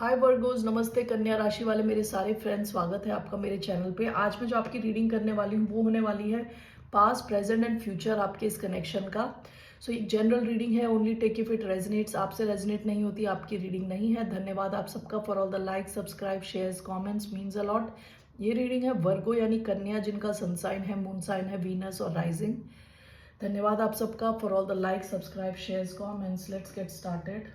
हाय Virgos, नमस्ते कन्या राशि वाले मेरे सारे फ्रेंड्स, स्वागत है आपका मेरे चैनल पे। आज मैं जो आपकी रीडिंग करने वाली हूँ वो होने वाली है पास्ट, प्रेजेंट एंड फ्यूचर आपके इस कनेक्शन का। सो एक जनरल रीडिंग है, only take if it resonates. आपसे रेजनेट नहीं होती आपकी रीडिंग नहीं है। धन्यवाद आप सबका for all the like, subscribe, shares, comments, means a lot. ये रीडिंग है वर्गो यानी कन्या, जिनका सन साइन है, मून साइन है वीनस और राइजिंग। धन्यवाद आप सबका for all the like, subscribe, shares, comments. Let's get started.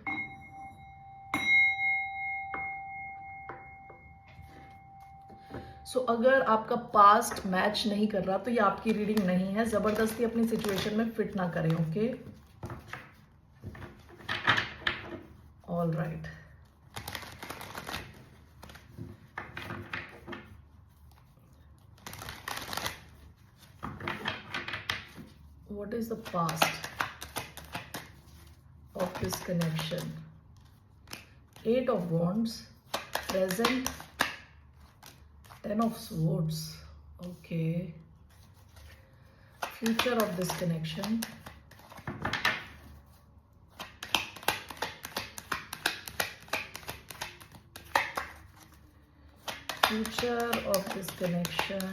अगर आपका पास्ट मैच नहीं कर रहा तो ये आपकी रीडिंग नहीं है। जबरदस्ती अपनी सिचुएशन में फिट ना करें, okay? All right. What is the past of this connection? 8 of wands, present 10 of swords. Okay. Future of this connection. Future of this connection.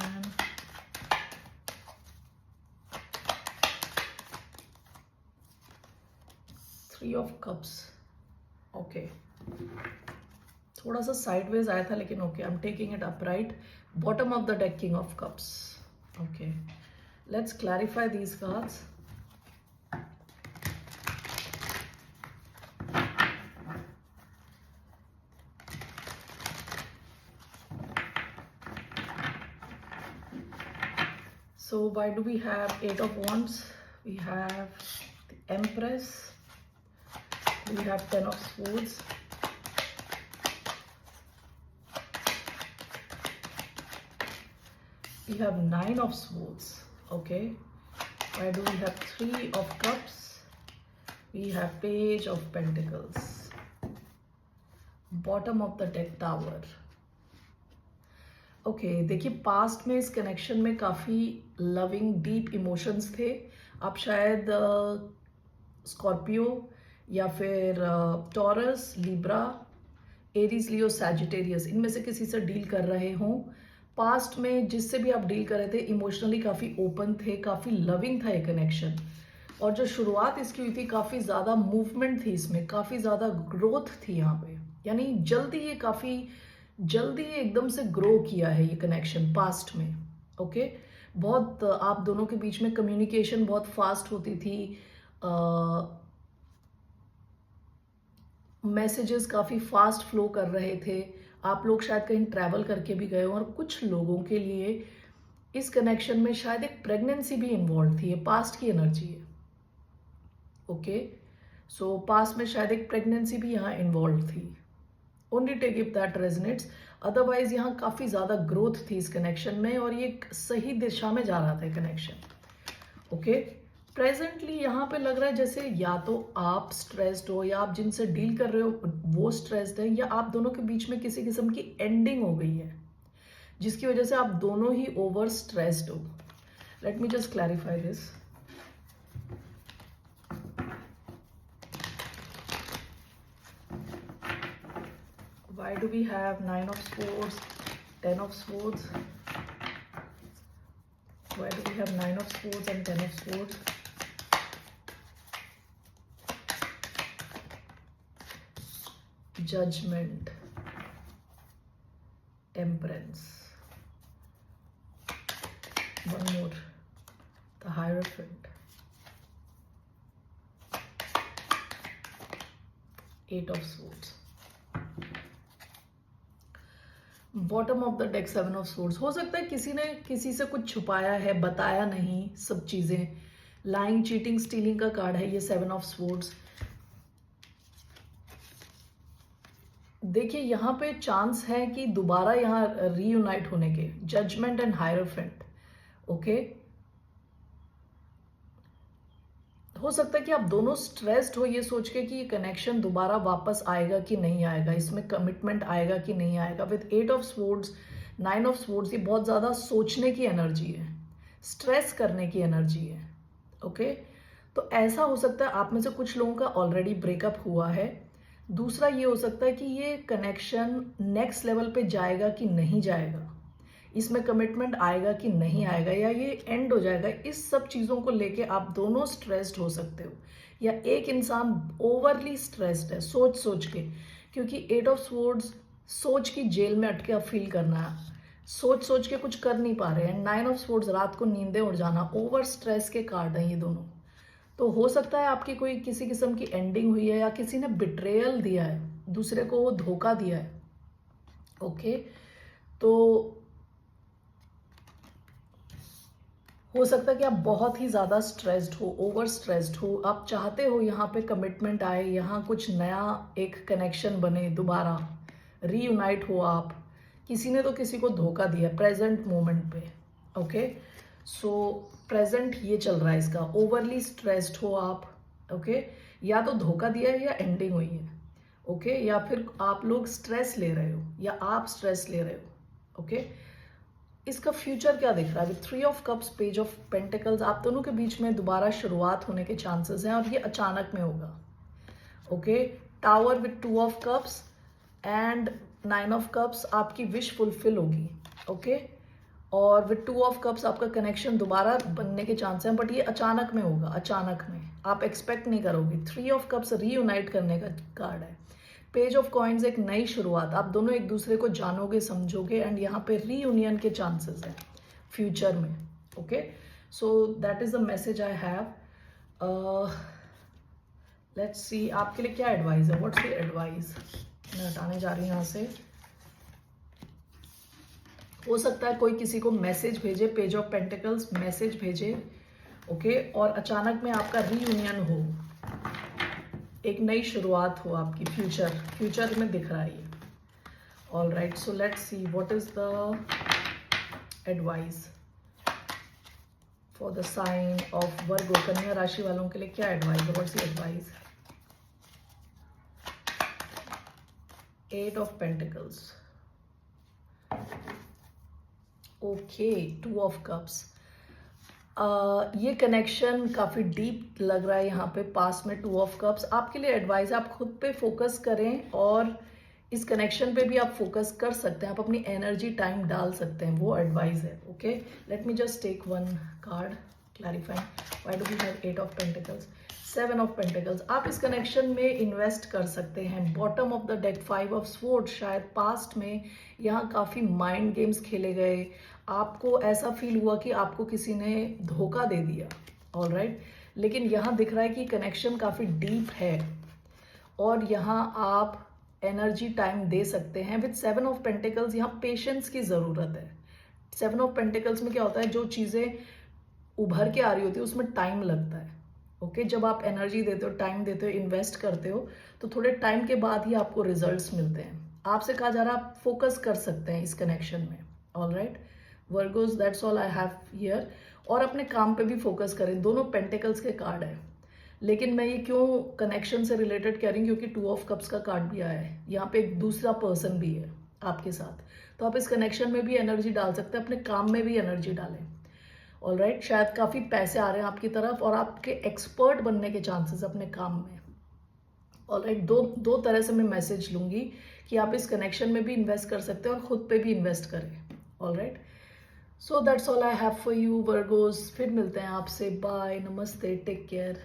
Three of Cups. Okay. थोड़ा सा sideways आया था लेकिन okay, I am taking it upright. Bottom of the deck, king of cups. Okay, let's clarify these cards. So why do we have 8 of wands? We have the empress, we have 10 of swords, we have 9 of swords. Okay, why do we have 3 of cups? We have page of pentacles, bottom of the deck, tower. Okay देखिए, past में इस connection में काफ़ी loving deep emotions थे। आप शायद Scorpio या फिर टॉरस, लिब्रा, एरीज, लियो, सैजिटेरियस, इनमें से किसी से डील कर रहे हों। पास्ट में जिससे भी आप डील कर रहे थे इमोशनली काफ़ी ओपन थे, काफ़ी लविंग था ये कनेक्शन। और जो शुरुआत इसकी हुई थी, काफ़ी ज़्यादा मूवमेंट थी इसमें, काफ़ी ज़्यादा ग्रोथ थी यहाँ पे। यानी काफ़ी जल्दी एकदम से ग्रो किया है ये कनेक्शन पास्ट में। ओके, बहुत आप दोनों के बीच में कम्युनिकेशन बहुत फास्ट होती थी, मैसेजेस काफ़ी फास्ट फ्लो कर रहे थे। आप लोग शायद कहीं ट्रैवल करके भी गए हो, और कुछ लोगों के लिए इस कनेक्शन में शायद एक प्रेगनेंसी भी इन्वॉल्व थी। ये पास्ट की एनर्जी है। ओके, सो पास्ट में शायद एक प्रेगनेंसी भी यहाँ इन्वॉल्व थी। Only take if that resonates. Otherwise यहाँ काफ़ी ज़्यादा ग्रोथ थी इस कनेक्शन में, और ये एक सही दिशा में जा रहा था कनेक्शन। ओके, प्रेजेंटली यहाँ पे लग रहा है जैसे या तो आप स्ट्रेस्ड हो, या आप जिनसे डील कर रहे हो वो स्ट्रेस्ड है, या आप दोनों के बीच में किसी किस्म की एंडिंग हो गई है जिसकी वजह से आप दोनों ही ओवर स्ट्रेस्ड हो। Late me just clarify this. Why do we have 9 of swords, 10 of swords? Why do we have 9 of swords and 10 of swords? Judgment, temperance. One more, the Hierophant. 8 of swords. Bottom of the deck, 7 of swords. हो सकता है किसी ने किसी से कुछ छुपाया है, बताया नहीं सब चीजें। लाइंग, चीटिंग, स्टीलिंग का कार्ड है ये 7 ऑफ सोर्ड्स। देखिए यहाँ पे चांस है कि दोबारा यहाँ रीयूनाइट होने के। Judgement and hierophant. ओके, हो सकता है कि आप दोनों स्ट्रेस्ड हो ये सोच के कि ये कनेक्शन दोबारा वापस आएगा कि नहीं आएगा, इसमें कमिटमेंट आएगा कि नहीं आएगा। With 8 of swords, 9 of swords, ये बहुत ज़्यादा सोचने की एनर्जी है, स्ट्रेस करने की एनर्जी है। ओके, तो ऐसा हो सकता है आप में से कुछ लोगों का ऑलरेडी ब्रेकअप हुआ है, दूसरा ये हो सकता है कि ये कनेक्शन नेक्स्ट लेवल पे जाएगा कि नहीं जाएगा, इसमें कमिटमेंट आएगा कि नहीं आएगा, या ये एंड हो जाएगा। इस सब चीज़ों को लेके आप दोनों स्ट्रेस्ड हो सकते हो, या एक इंसान ओवरली स्ट्रेस्ड है सोच सोच के, क्योंकि 8 ऑफ स्वॉर्ड्स सोच की जेल में अटके आप फील करना है, सोच सोच के कुछ कर नहीं पा रहे हैं। 9 ऑफ स्वॉर्ड्स रात को नींदें उड़ जाना, ओवर स्ट्रेस के कार्ड हैं ये दोनों। तो हो सकता है आपकी कोई किसी किस्म की एंडिंग हुई है, या किसी ने बिट्रेयल दिया है, दूसरे को वो धोखा दिया है। ओके, तो हो सकता है कि आप बहुत ही ज़्यादा स्ट्रेस्ड हो, ओवर स्ट्रेस्ड हो, आप चाहते हो यहाँ पे कमिटमेंट आए, यहाँ कुछ नया एक कनेक्शन बने, दोबारा रीयूनाइट हो आप। किसी ने तो किसी को धोखा दिया प्रेजेंट मोमेंट पे। ओके, सो प्रेजेंट ये चल रहा है इसका, ओवरली स्ट्रेस्ड हो आप। ओके, या तो धोखा दिया है या एंडिंग हुई है। ओके, या फिर आप लोग स्ट्रेस ले रहे हो, या आप स्ट्रेस ले रहे हो। ओके, इसका फ्यूचर क्या दिख रहा है? 3 of cups, page of pentacles, आप दोनों के बीच में दोबारा शुरुआत होने के चांसेस हैं, और ये अचानक में होगा। Okay, tower with 2 of cups and 9 of cups, आपकी विश फुलफिल होगी। ओके, और विथ 2 ऑफ कप्स आपका कनेक्शन दोबारा बनने के चांस हैं, बट ये अचानक में होगा, अचानक में, आप एक्सपेक्ट नहीं करोगे। 3 ऑफ कप्स रीयूनाइट करने का कार्ड है। पेज ऑफ कॉइन्स एक नई शुरुआत, आप दोनों एक दूसरे को जानोगे, समझोगे, एंड यहाँ पे रीयूनियन के चांसेस हैं फ्यूचर में। Okay, so that is the message I have. Let's see आपके लिए क्या एडवाइस है, व्हाट्स द एडवाइस। मैं हटाने जा रही हूँ यहाँ से। हो सकता है कोई किसी को मैसेज भेजे, पेज ऑफ पेंटिकल्स मैसेज भेजे। ओके, और अचानक में आपका रीयूनियन हो, एक नई शुरुआत हो आपकी, फ्यूचर में दिख रहा है ये। All right, so let's see what is the advice for the sign of Virgo. कन्या राशि वालों के लिए क्या एडवाइस है, what's the advice. 8 of pentacles, okay, 2 of cups. ये कनेक्शन काफ़ी डीप लग रहा है यहाँ पे, पास में 2 ऑफ कप्स। आपके लिए एडवाइस है, आप खुद पे फोकस करें, और इस कनेक्शन पे भी आप फोकस कर सकते हैं, आप अपनी एनर्जी टाइम डाल सकते हैं, वो एडवाइस है। Okay, let me just take one card clarifying why do we have 8 of pentacles, 7 of pentacles. आप इस कनेक्शन में इन्वेस्ट कर सकते हैं। Bottom of the deck 5 of sword, शायद पास्ट में यहाँ काफ़ी माइंड गेम्स खेले गए, आपको ऐसा फील हुआ कि आपको किसी ने धोखा दे दिया। ऑल राइट, लेकिन यहाँ दिख रहा है कि कनेक्शन काफ़ी डीप है, और यहाँ आप एनर्जी टाइम दे सकते हैं। विद 7 ऑफ पेंटिकल्स यहाँ पेशेंस की ज़रूरत है। 7 ऑफ पेंटिकल्स में क्या होता है, जो चीज़ें उभर के आ रही होती है उसमें टाइम लगता है। ओके, जब आप एनर्जी देते हो, टाइम देते हो, इन्वेस्ट करते हो, तो थोड़े टाइम के बाद ही आपको रिजल्ट्स मिलते हैं। आपसे कहा जा रहा है आप फोकस कर सकते हैं इस कनेक्शन में। All right Virgos, that's all I have here. और अपने काम पे भी फोकस करें, दोनों पेंटिकल्स के कार्ड है। लेकिन मैं ये क्यों कनेक्शन से रिलेटेड कह रही हूँ, क्योंकि 2 ऑफ कप्स का कार्ड भी आया है, यहाँ पे एक दूसरा पर्सन भी है आपके साथ, तो आप इस कनेक्शन में भी एनर्जी डाल सकते हैं, अपने काम में भी एनर्जी डालें। ऑल राइट, शायद काफ़ी पैसे आ रहे हैं आपकी तरफ, और आपके एक्सपर्ट बनने के चांसेस अपने काम में। ऑल राइट, दो तरह से मैं मैसेज लूँगी कि आप इस कनेक्शन में भी इन्वेस्ट कर सकते हैं और खुद पे भी इन्वेस्ट करें। All right, so that's all I have for you Virgos. फिर मिलते हैं आपसे, बाय, नमस्ते, टेक केयर।